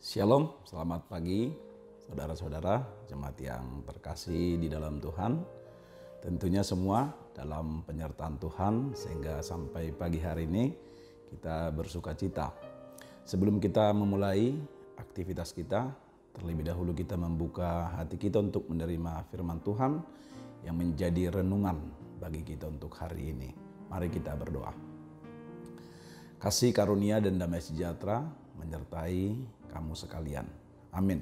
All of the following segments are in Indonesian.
Shalom, selamat pagi saudara-saudara, jemaat yang terkasih di dalam Tuhan. Tentunya semua dalam penyertaan Tuhan sehingga sampai pagi hari ini kita bersuka cita. Sebelum kita memulai aktivitas kita, terlebih dahulu kita membuka hati kita untuk menerima firman Tuhan yang menjadi renungan bagi kita untuk hari ini. Mari kita berdoa. Kasih karunia dan damai sejahtera menyertai kamu sekalian. Amin.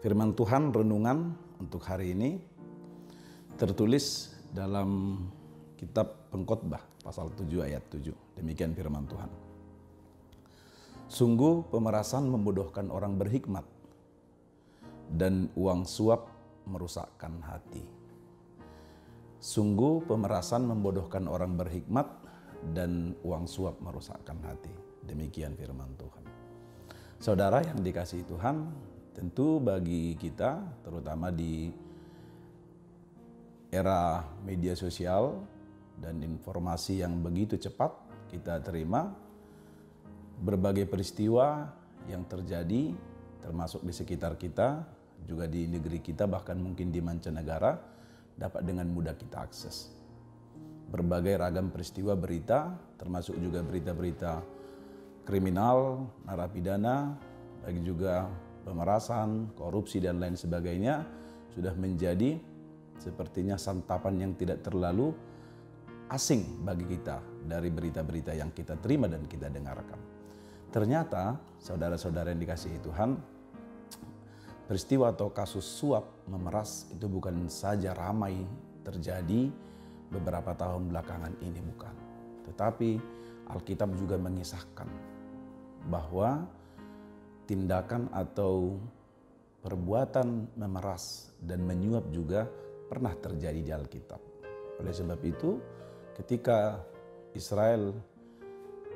Firman Tuhan renungan untuk hari ini tertulis dalam kitab Pengkhotbah pasal 7 ayat 7. Demikian firman Tuhan. Sungguh pemerasan membodohkan orang berhikmat dan uang suap merusakkan hati. Sungguh pemerasan membodohkan orang berhikmat dan uang suap merusakkan hati. Demikian firman Tuhan. Saudara yang dikasihi Tuhan, tentu bagi kita, terutama di era media sosial dan informasi yang begitu cepat kita terima, berbagai peristiwa yang terjadi, termasuk di sekitar kita, juga di negeri kita, bahkan mungkin di mancanegara, dapat dengan mudah kita akses. Berbagai ragam peristiwa berita, termasuk juga berita-berita kriminal, narapidana, bagi juga pemerasan, korupsi dan lain sebagainya sudah menjadi sepertinya santapan yang tidak terlalu asing bagi kita dari berita-berita yang kita terima dan kita dengarkan. Ternyata saudara-saudara yang dikasihi Tuhan, peristiwa atau kasus suap memeras itu bukan saja ramai terjadi beberapa tahun belakangan ini, bukan. Tetapi Alkitab juga mengisahkan bahwa tindakan atau perbuatan memeras dan menyuap juga pernah terjadi di Alkitab. Oleh sebab itu, ketika Israel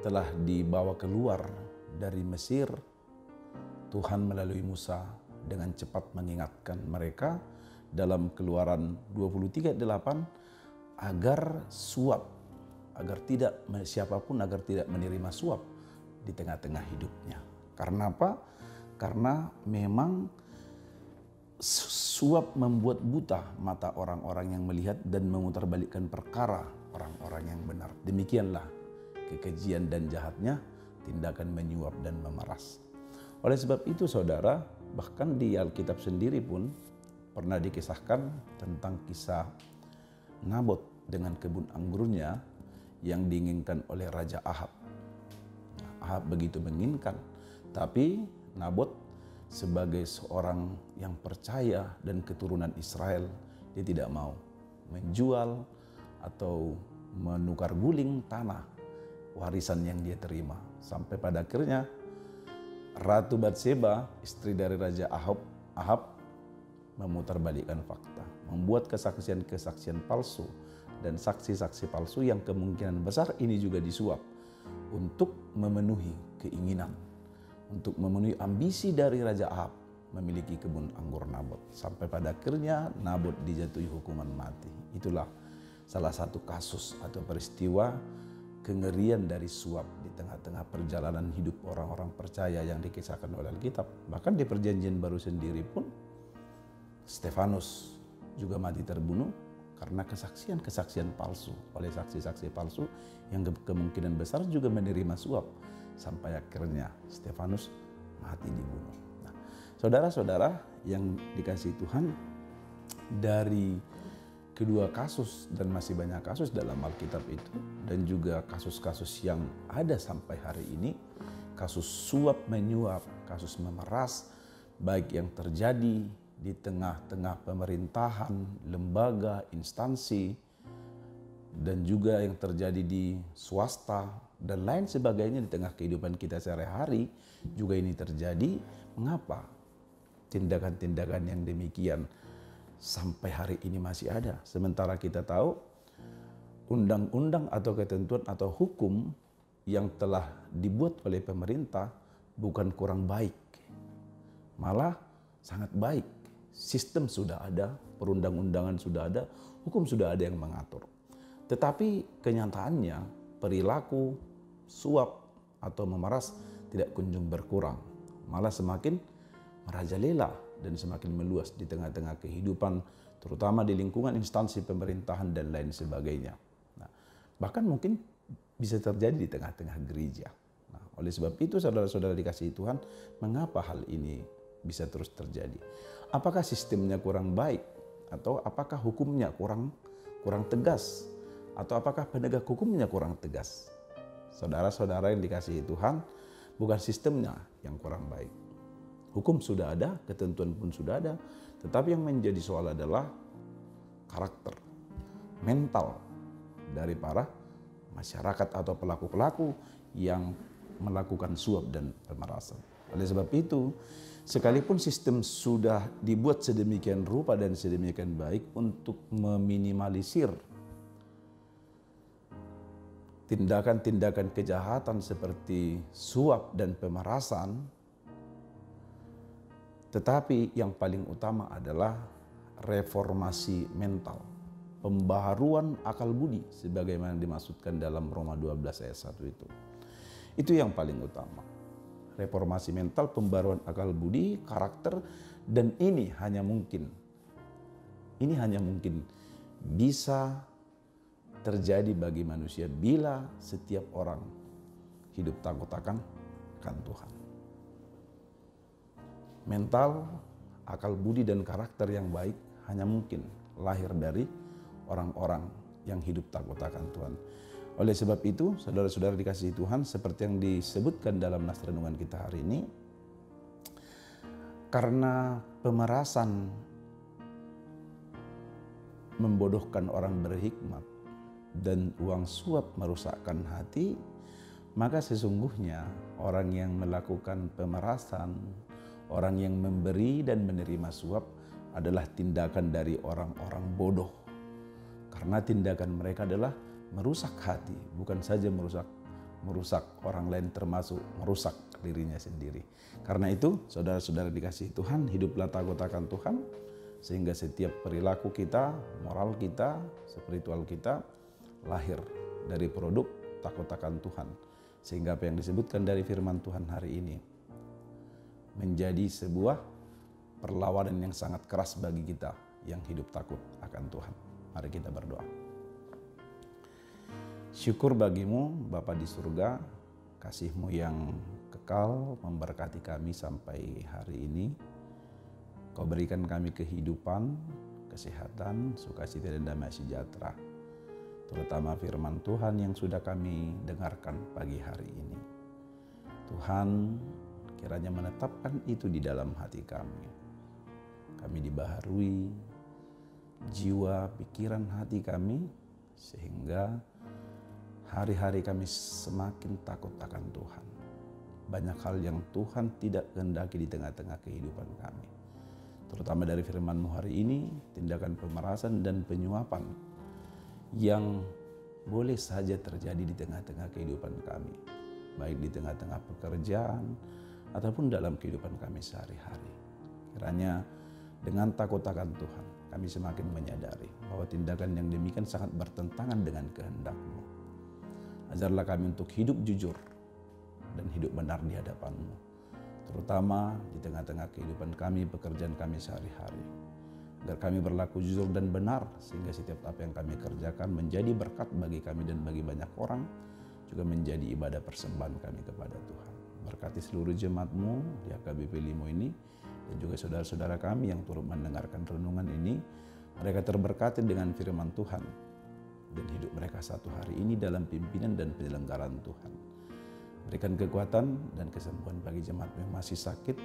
telah dibawa keluar dari Mesir, Tuhan melalui Musa dengan cepat mengingatkan mereka dalam Keluaran 23:8 agar siapapun tidak menerima suap di tengah-tengah hidupnya. Karena apa? Karena memang suap membuat buta mata orang-orang yang melihat dan memutarbalikkan perkara orang-orang yang benar. Demikianlah kekejian dan jahatnya tindakan menyuap dan memeras. Oleh sebab itu saudara, bahkan di Alkitab sendiri pun pernah dikisahkan tentang kisah Nabot dengan kebun anggurnya yang diinginkan oleh Raja Ahab. Ahab begitu menginginkan, tapi Nabot sebagai seorang yang percaya dan keturunan Israel, dia tidak mau menjual atau menukar guling tanah warisan yang dia terima. Sampai pada akhirnya Ratu Batseba, istri dari Raja Ahab memutarbalikkan fakta, membuat kesaksian-kesaksian palsu dan saksi-saksi palsu yang kemungkinan besar ini juga disuap untuk memenuhi keinginan, untuk memenuhi ambisi dari Raja Ahab memiliki kebun anggur Nabot. Sampai pada akhirnya Nabot dijatuhi hukuman mati. Itulah salah satu kasus atau peristiwa kengerian dari suap di tengah-tengah perjalanan hidup orang-orang percaya yang dikisahkan oleh Alkitab. Bahkan di Perjanjian Baru sendiri pun Stefanus juga mati terbunuh karena kesaksian palsu oleh saksi-saksi palsu yang kemungkinan besar juga menerima suap. Sampai akhirnya Stefanus mati dibunuh. Nah, saudara-saudara yang dikasihi Tuhan, dari kedua kasus dan masih banyak kasus dalam Alkitab itu, dan juga kasus-kasus yang ada sampai hari ini, kasus suap menyuap, kasus memeras, baik yang terjadi di tengah-tengah pemerintahan, lembaga, instansi, dan juga yang terjadi di swasta, dan lain sebagainya di tengah kehidupan kita sehari-hari, juga ini terjadi. Mengapa tindakan-tindakan yang demikian sampai hari ini masih ada? Sementara kita tahu undang-undang atau ketentuan atau hukum yang telah dibuat oleh pemerintah bukan kurang baik, malah sangat baik. Sistem sudah ada, perundang-undangan sudah ada, hukum sudah ada yang mengatur. Tetapi kenyataannya perilaku suap atau memeras tidak kunjung berkurang, malah semakin merajalela dan semakin meluas di tengah-tengah kehidupan, terutama di lingkungan instansi pemerintahan dan lain sebagainya. Nah, bahkan mungkin bisa terjadi di tengah-tengah gereja. Nah, oleh sebab itu saudara-saudara dikasihi Tuhan, mengapa hal ini bisa terus terjadi? Apakah sistemnya kurang baik? Atau apakah hukumnya kurang tegas? Atau apakah penegak hukumnya kurang tegas? Saudara-saudara yang dikasihi Tuhan, bukan sistemnya yang kurang baik. Hukum sudah ada, ketentuan pun sudah ada, tetapi yang menjadi soal adalah karakter, mental dari para masyarakat atau pelaku-pelaku yang melakukan suap dan pemerasan. Oleh sebab itu, sekalipun sistem sudah dibuat sedemikian rupa dan sedemikian baik untuk meminimalisir tindakan-tindakan kejahatan seperti suap dan pemerasan, tetapi yang paling utama adalah reformasi mental, pembaharuan akal budi sebagaimana dimaksudkan dalam Roma 12 ayat 1 itu. Itu yang paling utama. Reformasi mental, pembaharuan akal budi, karakter, dan ini hanya mungkin bisa terjadi bagi manusia bila setiap orang hidup takut akan Tuhan. Mental, akal budi, dan karakter yang baik hanya mungkin lahir dari orang-orang yang hidup takut akan Tuhan. Oleh sebab itu, saudara-saudara dikasihi Tuhan, seperti yang disebutkan dalam nas renungan kita hari ini, karena pemerasan membodohkan orang berhikmat dan uang suap merusakkan hati, maka sesungguhnya orang yang melakukan pemerasan, orang yang memberi dan menerima suap adalah tindakan dari orang-orang bodoh. Karena tindakan mereka adalah merusak hati, bukan saja merusak orang lain, termasuk merusak dirinya sendiri. Karena itu, saudara-saudara dikasihi Tuhan, hiduplah takut akan Tuhan, sehingga setiap perilaku kita, moral kita, spiritual kita lahir dari produk takut akan Tuhan. Sehingga apa yang disebutkan dari firman Tuhan hari ini menjadi sebuah perlawanan yang sangat keras bagi kita yang hidup takut akan Tuhan. Mari kita berdoa. Syukur bagimu Bapa di surga, kasih-Mu yang kekal memberkati kami sampai hari ini. Kau berikan kami kehidupan, kesehatan, sukacita dan damai sejahtera. Terutama firman Tuhan yang sudah kami dengarkan pagi hari ini. Tuhan, kiranya menetapkan itu di dalam hati kami. Kami dibaharui jiwa, pikiran, hati kami, sehingga hari-hari kami semakin takut akan Tuhan. Banyak hal yang Tuhan tidak kehendaki di tengah-tengah kehidupan kami. Terutama dari firman-Mu hari ini, tindakan pemerasan dan penyuapan yang boleh saja terjadi di tengah-tengah kehidupan kami. Baik di tengah-tengah pekerjaan, ataupun dalam kehidupan kami sehari-hari. Kiranya dengan takut akan Tuhan, kami semakin menyadari bahwa tindakan yang demikian sangat bertentangan dengan kehendak-Mu. Ajarlah kami untuk hidup jujur dan hidup benar di hadapan-Mu, terutama di tengah-tengah kehidupan kami, pekerjaan kami sehari-hari. Agar kami berlaku jujur dan benar, sehingga setiap apa yang kami kerjakan menjadi berkat bagi kami dan bagi banyak orang, juga menjadi ibadah persembahan kami kepada Tuhan. Berkati seluruh jemaat-Mu di HKBP Limo ini, dan juga saudara-saudara kami yang turut mendengarkan renungan ini. Mereka terberkati dengan firman Tuhan, dan hidup mereka satu hari ini dalam pimpinan dan penyelenggaraan Tuhan. Berikan kekuatan dan kesembuhan bagi jemaat yang masih sakit,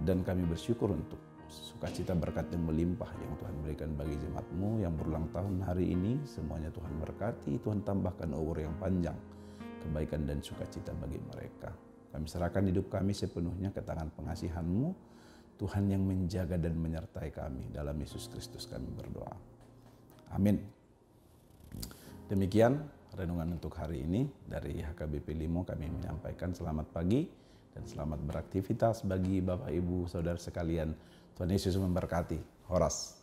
dan kami bersyukur untuk sukacita berkat yang melimpah yang Tuhan berikan bagi jemaat-Mu yang berulang tahun hari ini. Semuanya Tuhan berkati, Tuhan tambahkan umur yang panjang, kebaikan dan sukacita bagi mereka. Kami serahkan hidup kami sepenuhnya ke tangan pengasihan-Mu, Tuhan yang menjaga dan menyertai kami. Dalam Yesus Kristus kami berdoa. Amin. Demikian renungan untuk hari ini dari HKBP Limo. Kami menyampaikan selamat pagi dan selamat beraktivitas bagi Bapak Ibu Saudara sekalian. Tuhan Yesus memberkati. Horas.